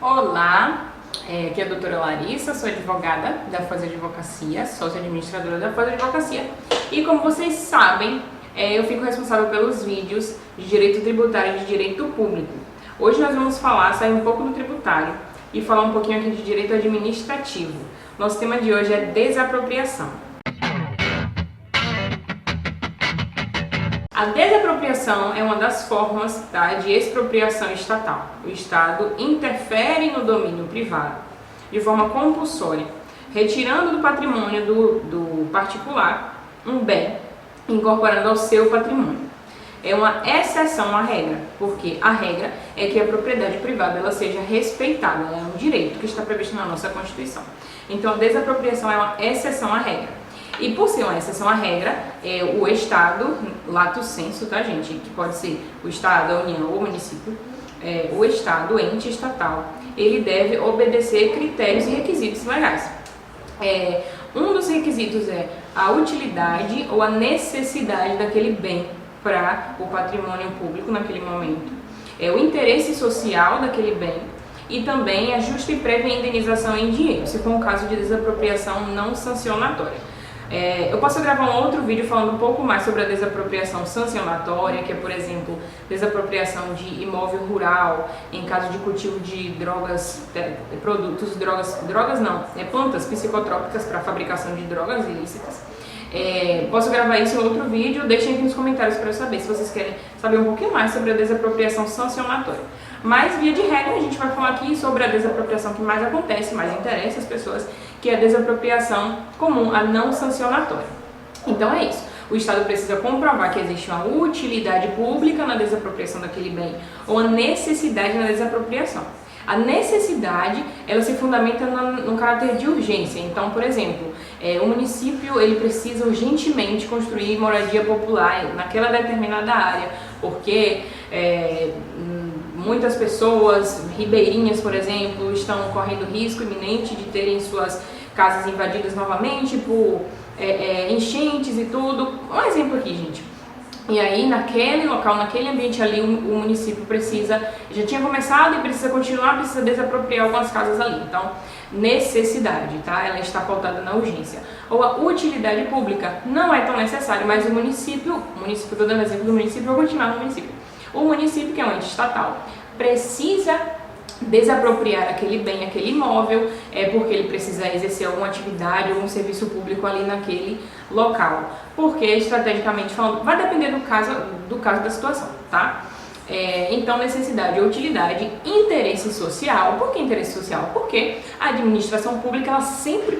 Olá, aqui é a doutora Larissa, sou advogada da Foz Advocacia, sócia administradora da Foz Advocacia e como vocês sabem, eu fico responsável pelos vídeos de direito tributário e de direito público. Hoje nós vamos sair um pouco do tributário e falar um pouquinho aqui de direito administrativo. Nosso tema de hoje é desapropriação. A desapropriação é uma das formas de expropriação estatal. O Estado interfere no domínio privado de forma compulsória, retirando do patrimônio do particular um bem, incorporando ao seu patrimônio. É uma exceção à regra, porque a regra é que a propriedade privada ela seja respeitada, ela é um direito que está previsto na nossa Constituição. Então, a desapropriação é uma exceção à regra. E por ser uma exceção à regra, o Estado, lato sensu, tá gente? Que pode ser o Estado, a União ou o município, o Estado, o ente estatal, ele deve obedecer critérios e requisitos legais. Um dos requisitos é a utilidade ou a necessidade daquele bem para o patrimônio público naquele momento, o interesse social daquele bem e também a justa e prévia indenização em dinheiro, se for um caso de desapropriação não sancionatória. Eu posso gravar um outro vídeo falando um pouco mais sobre a desapropriação sancionatória, que é, por exemplo, desapropriação de imóvel rural, em caso de cultivo de drogas, plantas psicotrópicas para fabricação de drogas ilícitas. Posso gravar isso em outro vídeo, deixem aqui nos comentários para eu saber se vocês querem saber um pouquinho mais sobre a desapropriação sancionatória. Mas, via de regra, a gente vai falar aqui sobre a desapropriação que mais acontece, mais interessa as pessoas, que é a desapropriação comum, a não sancionatória. Então é isso. O Estado precisa comprovar que existe uma utilidade pública na desapropriação daquele bem ou a necessidade na desapropriação. A necessidade, ela se fundamenta no caráter de urgência. Então, por exemplo, o município ele precisa urgentemente construir moradia popular naquela determinada área, porque muitas pessoas ribeirinhas, por exemplo, estão correndo risco iminente de terem suas casas invadidas novamente por enchentes e tudo. Um exemplo aqui, gente. E aí, naquele local, naquele ambiente ali, o município já tinha começado e precisa continuar, precisa desapropriar algumas casas ali. Então, necessidade, tá? Ela está pautada na urgência. Ou a utilidade pública, não é tão necessário, mas o município, estou dando exemplo do município, eu vou continuar no município. O município, que é um ente estatal, precisa desapropriar aquele bem, aquele imóvel, porque ele precisa exercer alguma atividade, algum serviço público ali naquele local. Porque, estrategicamente falando, vai depender do caso da situação, tá? Então, necessidade ou utilidade, interesse social. Por que interesse social? Porque a administração pública, ela sempre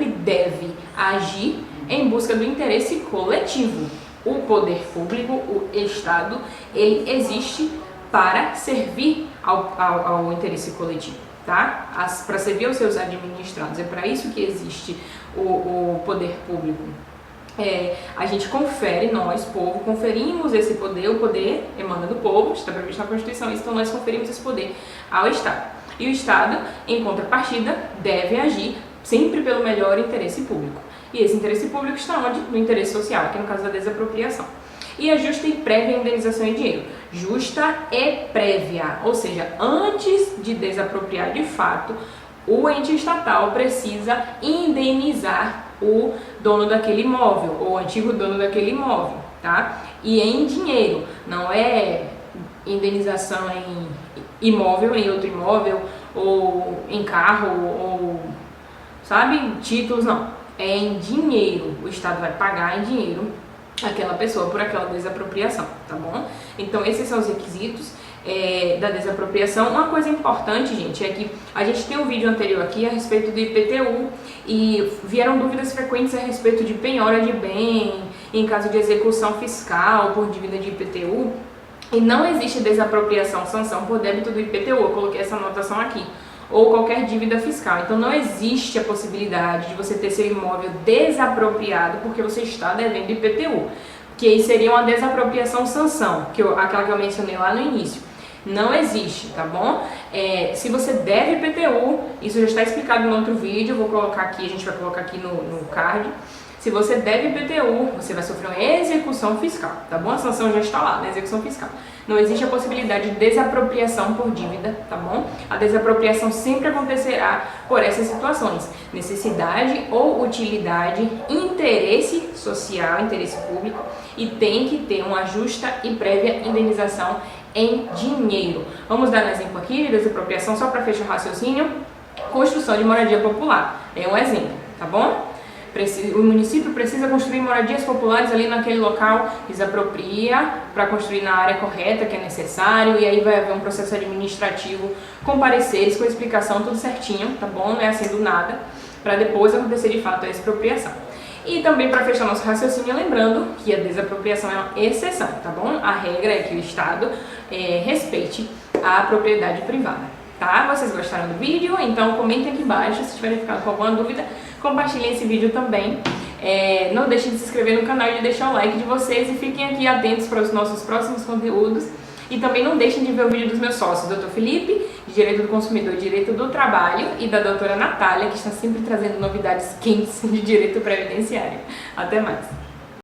deve agir em busca do interesse coletivo. O poder público, o Estado, ele existe para servir ao interesse coletivo, tá? Para servir aos seus administrados. É para isso que existe o poder público. A gente confere, nós, povo, conferimos esse poder, o poder emana do povo, está previsto na Constituição, então nós conferimos esse poder ao Estado. E o Estado, em contrapartida, deve agir sempre pelo melhor interesse público. E esse interesse público está onde? No interesse social, aqui no caso da desapropriação. E a justa e prévia indenização em dinheiro. Justa e prévia, ou seja, antes de desapropriar de fato, o ente estatal precisa indenizar o dono daquele imóvel, ou o antigo dono daquele imóvel, tá? E em dinheiro, não é indenização em imóvel, em outro imóvel, ou em carro, ou, sabe, títulos, não. É em dinheiro, o Estado vai pagar em dinheiro aquela pessoa por aquela desapropriação, tá bom? Então, esses são os requisitos da desapropriação. Uma coisa importante, gente, é que a gente tem um vídeo anterior aqui a respeito do IPTU e vieram dúvidas frequentes a respeito de penhora de bem, em caso de execução fiscal por dívida de IPTU, e não existe desapropriação, sanção por débito do IPTU, eu coloquei essa anotação aqui, ou qualquer dívida fiscal. Então, não existe a possibilidade de você ter seu imóvel desapropriado porque você está devendo IPTU, que aí seria uma desapropriação sanção, aquela que eu mencionei lá no início. Não existe, tá bom? Se você deve IPTU, isso já está explicado no outro vídeo, eu vou colocar aqui, a gente vai colocar aqui no card. Se você deve IPTU, você vai sofrer uma execução fiscal, tá bom? A sanção já está lá, na execução fiscal. Não existe a possibilidade de desapropriação por dívida, tá bom? A desapropriação sempre acontecerá por essas situações: necessidade ou utilidade, interesse social, interesse público, e tem que ter uma justa e prévia indenização em dinheiro. Vamos dar um exemplo aqui de desapropriação só para fechar o raciocínio. Construção de moradia popular é um exemplo, tá bom? O município precisa construir moradias populares ali naquele local, desapropria para construir na área correta que é necessário, e aí vai haver um processo administrativo com pareceres, com explicação, tudo certinho, tá bom? Não é assim do nada, para depois acontecer de fato a expropriação. E também, para fechar nosso raciocínio, lembrando que a desapropriação é uma exceção, tá bom? A regra é que o Estado respeite a propriedade privada. Tá? Vocês gostaram do vídeo? Então comentem aqui embaixo se tiverem ficado com alguma dúvida. Compartilhem esse vídeo também. Não deixem de se inscrever no canal e de deixar o like de vocês. E fiquem aqui atentos para os nossos próximos conteúdos. E também não deixem de ver o vídeo dos meus sócios, Dr. Felipe, de Direito do Consumidor e Direito do Trabalho, e da doutora Natália, que está sempre trazendo novidades quentes de direito previdenciário. Até mais!